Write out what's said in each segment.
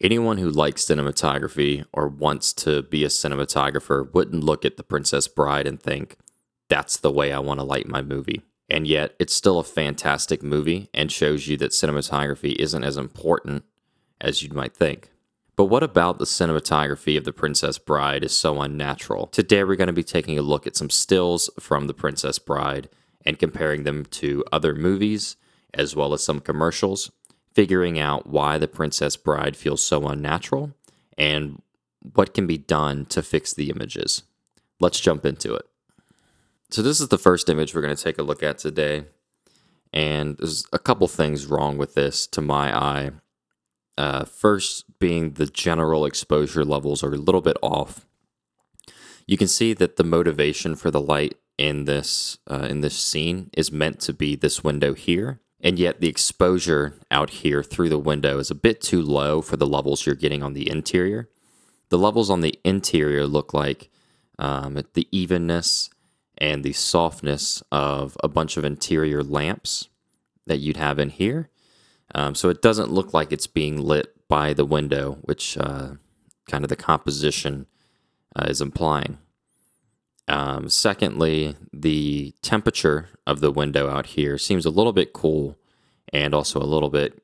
Anyone who likes cinematography or wants to be a cinematographer wouldn't look at The Princess Bride and think, that's the way I want to light my movie. And yet, it's still a fantastic movie and shows you that cinematography isn't as important as you might think. But what about the cinematography of The Princess Bride is so unnatural? Today, we're going to be taking a look at some stills from The Princess Bride and comparing them to other movies, as well as some commercials, figuring out why The Princess Bride feels so unnatural and what can be done to fix the images. Let's jump into it. So this is the first image we're going to take a look at today, and there's a couple things wrong with this to my eye. First being the general exposure levels are a little bit off. You can see that the motivation for the light in this scene is meant to be this window here, and yet the exposure out here through the window is a bit too low for the levels you're getting on the interior. The levels on the interior look like the evenness and the softness of a bunch of interior lamps that you'd have in here. So it doesn't look like it's being lit by the window, which kind of the composition is implying. Secondly, the temperature of the window out here seems a little bit cool and also a little bit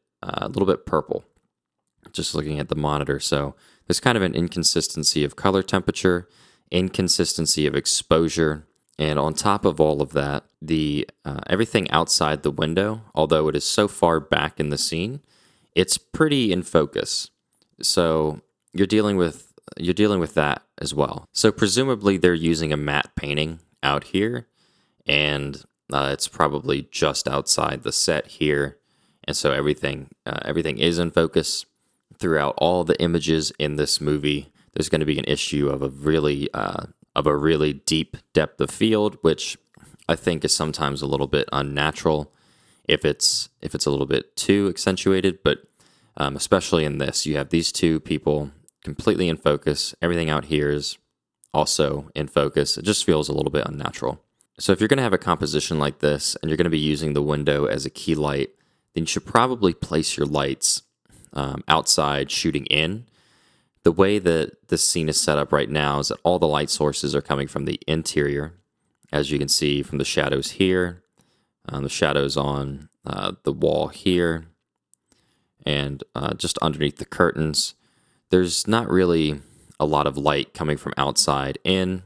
purple, just looking at the monitor. So there's kind of an inconsistency of color temperature, inconsistency of exposure. And on top of all of that, the everything outside the window, although it is so far back in the scene, it's pretty in focus. So you're dealing with that as well. So presumably they're using a matte painting out here, and it's probably just outside the set here, and so everything is in focus throughout all the images in this movie. There's going to be an issue of a really deep depth of field, which I think is sometimes a little bit unnatural if it's a little bit too accentuated. But especially in this, you have these two people completely in focus. Everything out here is also in focus. It just feels a little bit unnatural. So if you're going to have a composition like this and you're going to be using the window as a key light, then you should probably place your lights outside shooting in. The way that this scene is set up right now is that all the light sources are coming from the interior, as you can see from the shadows here, the shadows on the wall here, and just underneath the curtains. There's not really a lot of light coming from outside in.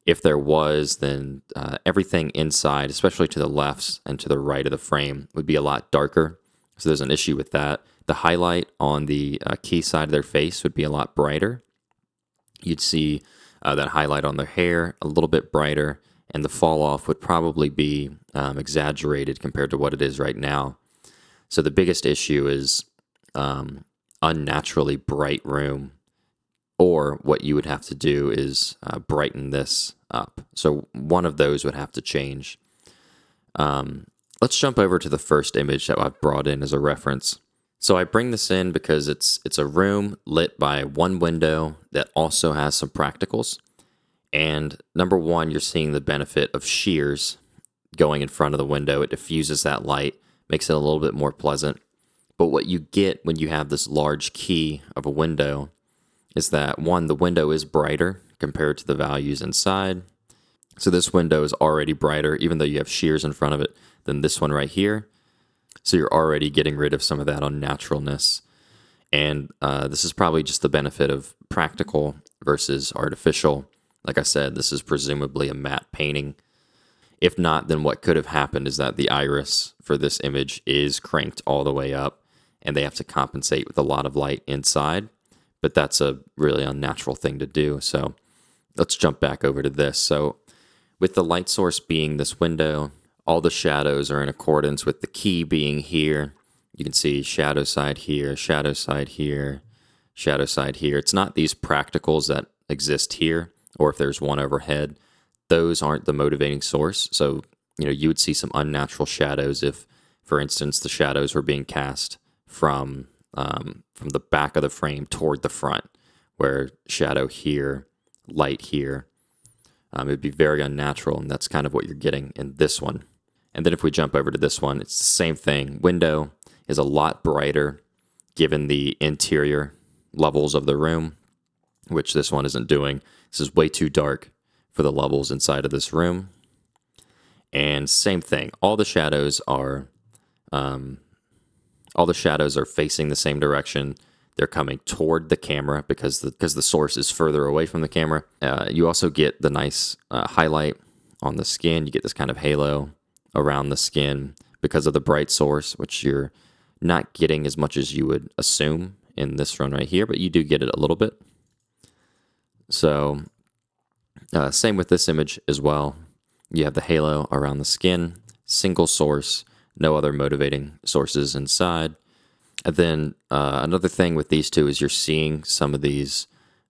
If there was, then everything inside, especially to the left and to the right of the frame, would be a lot darker. So there's an issue with that. The highlight on the key side of their face would be a lot brighter. You'd see that highlight on their hair a little bit brighter, and the fall off would probably be exaggerated compared to what it is right now. So the biggest issue is unnaturally bright room, or what you would have to do is brighten this up. So one of those would have to change. Let's jump over to the first image that I've brought in as a reference. So I bring this in because it's a room lit by one window that also has some practicals. And number one, you're seeing the benefit of shears going in front of the window. It diffuses that light, makes it a little bit more pleasant. But what you get when you have this large key of a window is that, one, the window is brighter compared to the values inside. So this window is already brighter, even though you have shears in front of it, than this one right here. So you're already getting rid of some of that unnaturalness. And this is probably just the benefit of practical versus artificial. Like I said, this is presumably a matte painting. If not, then what could have happened is that the iris for this image is cranked all the way up, and they have to compensate with a lot of light inside. But that's a really unnatural thing to do. So let's jump back over to this. So with the light source being this window, all the shadows are in accordance with the key being here. You can see shadow side here, shadow side here, shadow side here. It's not these practicals that exist here, or if there's one overhead. Those aren't the motivating source. So, you would see some unnatural shadows if, for instance, the shadows were being cast from the back of the frame toward the front, where shadow here, light here. It would be very unnatural, and that's kind of what you're getting in this one. And then if we jump over to this one, it's the same thing. Window is a lot brighter given the interior levels of the room, which this one isn't doing. This is way too dark for the levels inside of this room. And same thing, all the shadows are facing the same direction. They're coming toward the camera because the source is further away from the camera. You also get the nice highlight on the skin. You get this kind of halo around the skin because of the bright source, which you're not getting as much as you would assume in this run right here, but you do get it a little bit. So same with this image as well. You have the halo around the skin, single source, no other motivating sources inside. And then another thing with these two is you're seeing some of these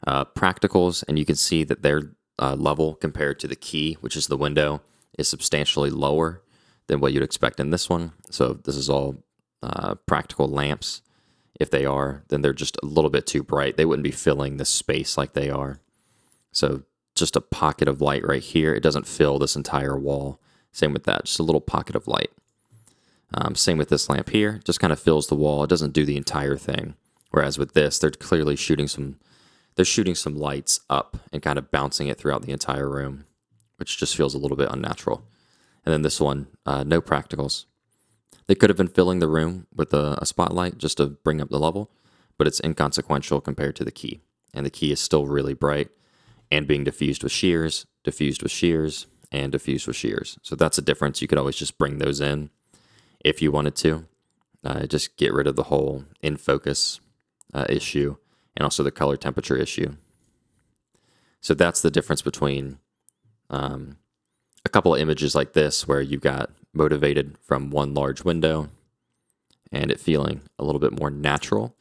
practicals, and you can see that their level compared to the key, which is the window, is substantially lower than what you'd expect in this one. So this is all practical lamps. If they are, then they're just a little bit too bright. They wouldn't be filling this space like they are. So just a pocket of light right here. It doesn't fill this entire wall. Same with that, just a little pocket of light. Same with this lamp here, just kind of fills the wall. It doesn't do the entire thing. Whereas with this, they're clearly shooting some lights up and kind of bouncing it throughout the entire room, which just feels a little bit unnatural. And then this one, no practicals. They could have been filling the room with a spotlight just to bring up the level, but it's inconsequential compared to the key. And the key is still really bright and being diffused with shears, diffused with shears, and diffused with shears. So that's a difference. You could always just bring those in if you wanted to. Just get rid of the whole in focus issue and also the color temperature issue. So that's the difference between a couple of images like this where you got motivated from one large window and it feeling a little bit more natural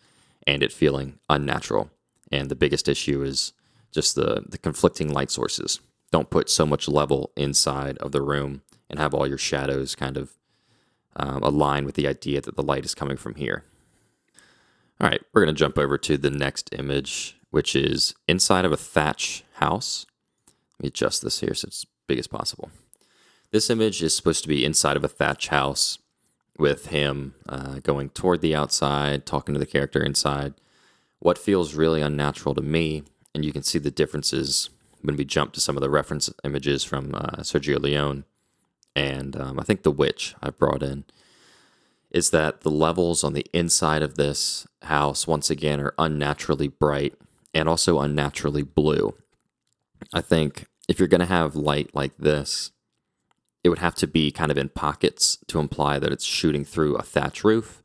and it feeling unnatural. And the biggest issue is just the conflicting light sources. Don't put so much level inside of the room and have all your shadows kind of align with the idea that the light is coming from here. All right, we're going to jump over to the next image, which is inside of a thatch house. Let me adjust this here so it's as big as possible. This image is supposed to be inside of a thatch house with him going toward the outside, talking to the character inside. What feels really unnatural to me, and you can see the differences when we jump to some of the reference images from Sergio Leone, and I think The Witch I brought in, is that the levels on the inside of this house, once again, are unnaturally bright and also unnaturally blue. I think if you're going to have light like this, it would have to be kind of in pockets to imply that it's shooting through a thatch roof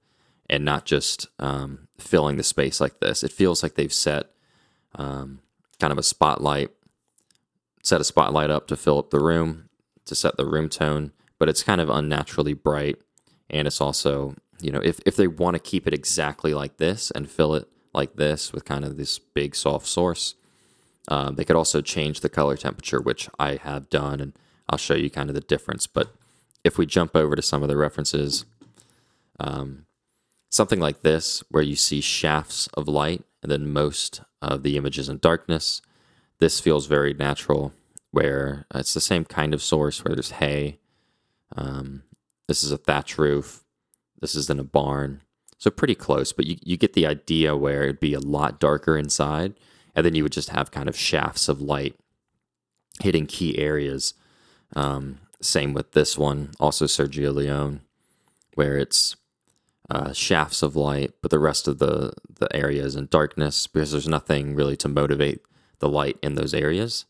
and not just filling the space like this. It feels like they've set kind of a spotlight up to fill up the room, to set the room tone, but it's kind of unnaturally bright. And it's also, if they want to keep it exactly like this and fill it like this with kind of this big soft source, they could also change the color temperature, which I have done, and I'll show you kind of the difference. But if we jump over to some of the references, something like this, where you see shafts of light and then most of the image is in darkness, this feels very natural, where it's the same kind of source where there's hay. This is a thatch roof. This is in a barn. So pretty close, but you get the idea where it'd be a lot darker inside, and then you would just have kind of shafts of light hitting key areas. Same with this one, also Sergio Leone, where it's shafts of light, but the rest of the area is in darkness because there's nothing really to motivate the light in those areas,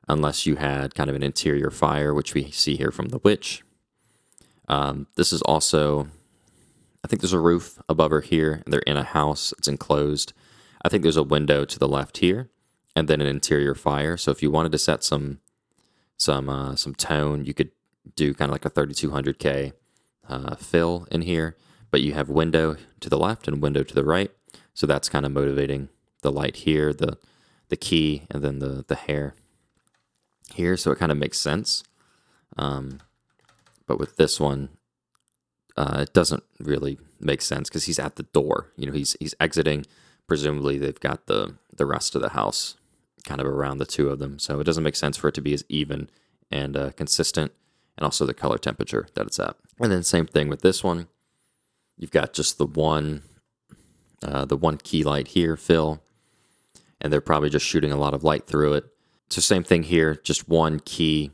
unless you had kind of an interior fire, which we see here from The Witch. This is also, I think there's a roof above her here, and they're in a house. It's enclosed. I think there's a window to the left here, and then an interior fire. So if you wanted to set some tone, you could do kind of like a 3200K fill in here, but you have window to the left and window to the right. So that's kind of motivating the light here, the key, and then the hair here. So it kind of makes sense. But with this one, it doesn't really make sense because he's at the door. He's exiting. Presumably, they've got the rest of the house kind of around the two of them. So it doesn't make sense for it to be as even and consistent, and also the color temperature that it's at. And then same thing with this one. You've got just the one the one key light here, fill, and they're probably just shooting a lot of light through it. So same thing here, just one key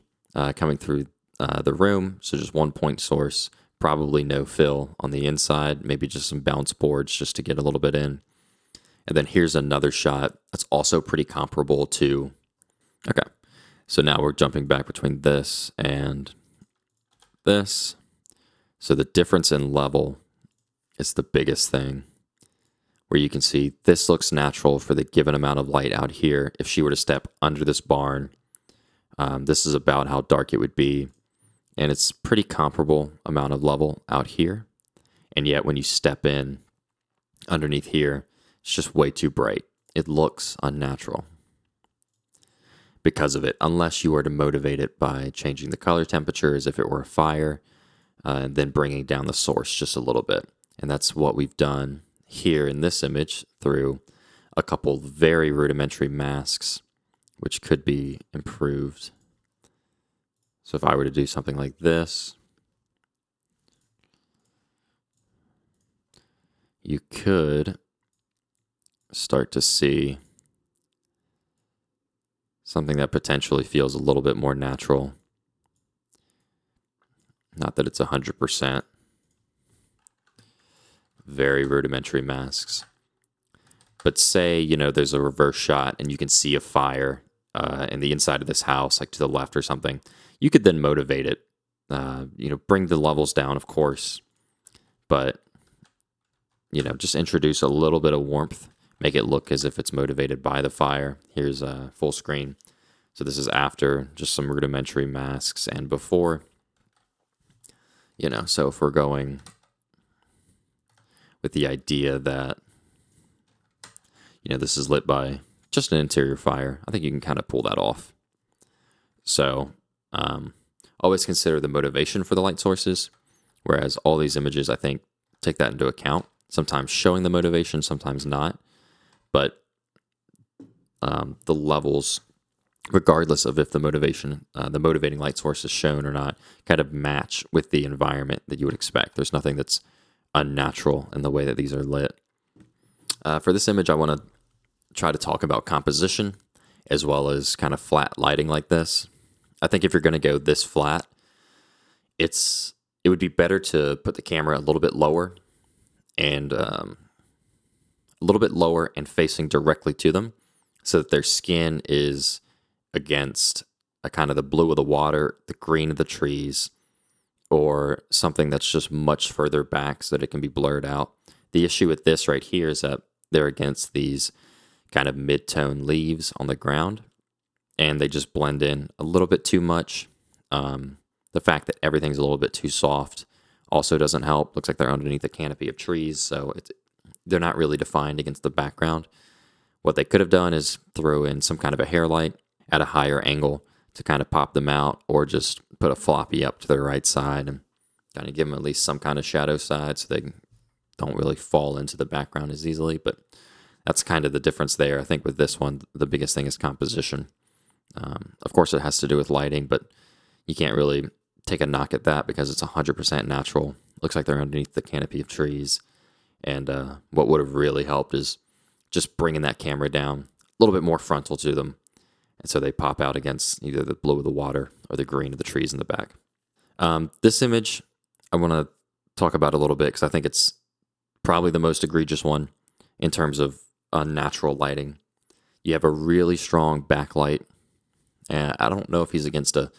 coming through the room, so just one point source, probably no fill on the inside, maybe just some bounce boards just to get a little bit in. And then here's another shot that's also pretty comparable to, okay, so now we're jumping back between this and this. So the difference in level is the biggest thing, where you can see this looks natural for the given amount of light out here. If she were to step under this barn, this is about how dark it would be. And it's pretty comparable amount of level out here. And yet when you step in underneath here, it's just way too bright. It looks unnatural because of it, unless you were to motivate it by changing the color temperature as if it were a fire, and then bringing down the source just a little bit. And that's what we've done here in this image through a couple very rudimentary masks, which could be improved. So if I were to do something like this, you could start to see something that potentially feels a little bit more natural. Not that it's 100%. Very rudimentary masks. But say, there's a reverse shot and you can see a fire in the inside of this house, like to the left or something. You could then motivate it, bring the levels down, of course, but, just introduce a little bit of warmth, make it look as if it's motivated by the fire. Here's a full screen. So this is after, just some rudimentary masks, and before, so if we're going with the idea that, this is lit by just an interior fire, I think you can kind of pull that off. So always consider the motivation for the light sources, whereas all these images, I think, take that into account, sometimes showing the motivation, sometimes not. But the levels, regardless of if the motivating light source is shown or not, kind of match with the environment that you would expect. There's nothing that's unnatural in the way that these are lit. For this image, I want to try to talk about composition as well as kind of flat lighting like this. I think if you're going to go this flat, it would be better to put the camera a little bit lower and facing directly to them, so that their skin is against a kind of the blue of the water, the green of the trees, or something that's just much further back so that it can be blurred out. The issue with this right here is that they're against these kind of mid-tone leaves on the ground, and they just blend in a little bit too much. The fact that everything's a little bit too soft also doesn't help. Looks like they're underneath a canopy of trees, so they're not really defined against the background. What they could have done is throw in some kind of a hair light at a higher angle to kind of pop them out, or just put a floppy up to their right side and kind of give them at least some kind of shadow side so they don't really fall into the background as easily. But that's kind of the difference there. I think with this one, the biggest thing is composition. Of course, it has to do with lighting, but you can't really take a knock at that because it's 100% natural. Looks like they're underneath the canopy of trees. And what would have really helped is just bringing that camera down a little bit more frontal to them, and so they pop out against either the blue of the water or the green of the trees in the back. This image I want to talk about a little bit because I think it's probably the most egregious one in terms of unnatural lighting. You have a really strong backlight. I don't know if he's against a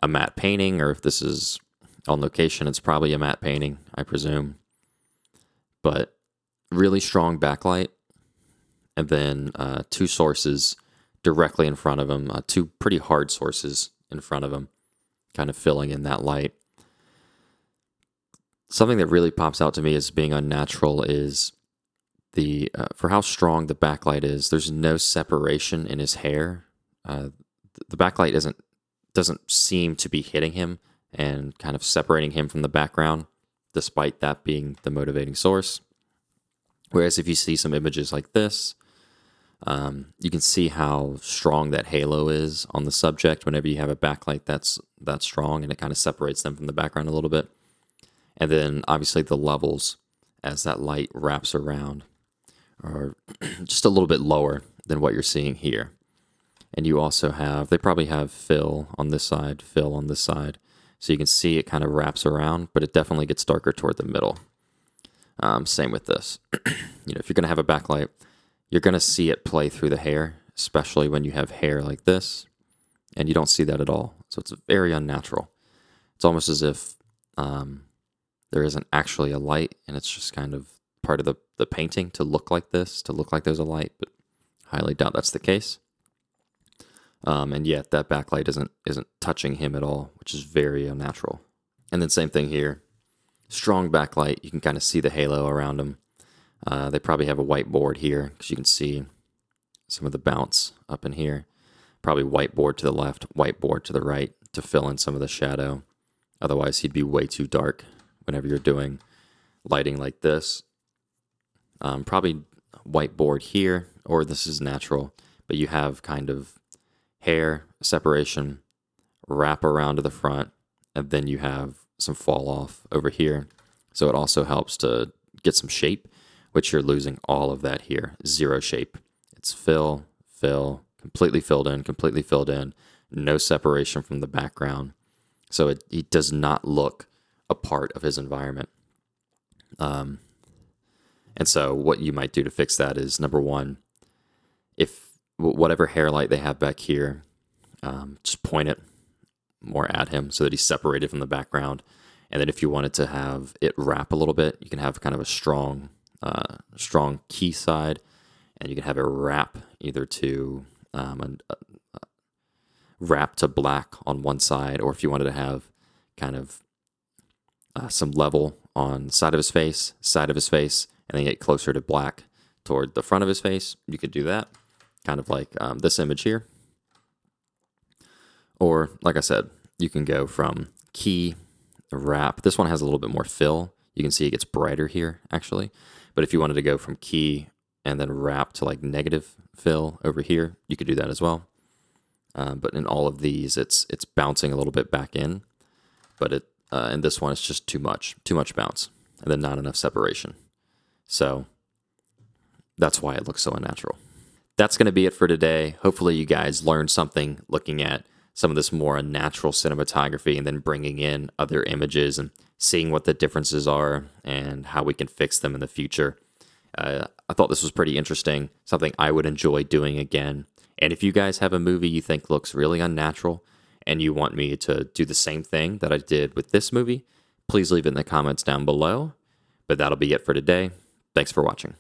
matte painting or if this is on location. It's probably a matte painting, I presume. But really strong backlight, and then two sources directly in front of him, two pretty hard sources in front of him, kind of filling in that light. Something that really pops out to me as being unnatural is for how strong the backlight is. There's no separation in his hair. The backlight doesn't seem to be hitting him and kind of separating him from the background, despite that being the motivating source. Whereas if you see some images like this, you can see how strong that halo is on the subject whenever you have a backlight that's that strong, and it kind of separates them from the background a little bit. And then obviously the levels as that light wraps around. are just a little bit lower than what you're seeing here. And you also have, they probably have fill on this side, fill on this side. So you can see it kind of wraps around, but it definitely gets darker toward the middle. Same with this. If you're going to have a backlight, you're going to see it play through the hair, especially when you have hair like this, and you don't see that at all. So it's very unnatural. It's almost as if there isn't actually a light, and it's just kind of part of the painting to look like this, to look like there's a light, but highly doubt that's the case. And yet that backlight isn't touching him at all, which is very unnatural. And then same thing here. Strong backlight, you can kind of see the halo around him. They probably have a whiteboard here because you can see some of the bounce up in here. Probably whiteboard to the left, whiteboard to the right to fill in some of the shadow. Otherwise, he'd be way too dark whenever you're doing lighting like this. Probably whiteboard here, or this is natural, but you have kind of hair separation, wrap around to the front, and then you have some fall off over here. So it also helps to get some shape, which you're losing all of that here. Zero shape. It's fill, completely filled in, no separation from the background. So he does not look a part of his environment. And so what you might do to fix that is, number one, if whatever hair light they have back here, just point it more at him so that he's separated from the background. And then if you wanted to have it wrap a little bit, you can have kind of a strong key side, and you can have it wrap either to wrap to black on one side, or if you wanted to have kind of some level on side of his face, and then get closer to black toward the front of his face, you could do that, kind of like this image here. Or, like I said, you can go from key, wrap. This one has a little bit more fill. You can see it gets brighter here, actually. But if you wanted to go from key and then wrap to like negative fill over here, you could do that as well. But in all of these, it's bouncing a little bit back in. But in this one, it's just too much bounce, and then not enough separation. So that's why it looks so unnatural. That's going to be it for today. Hopefully you guys learned something looking at some of this more unnatural cinematography and then bringing in other images and seeing what the differences are and how we can fix them in the future. I thought this was pretty interesting, something I would enjoy doing again. And if you guys have a movie you think looks really unnatural and you want me to do the same thing that I did with this movie, please leave it in the comments down below. But that'll be it for today. Thanks for watching.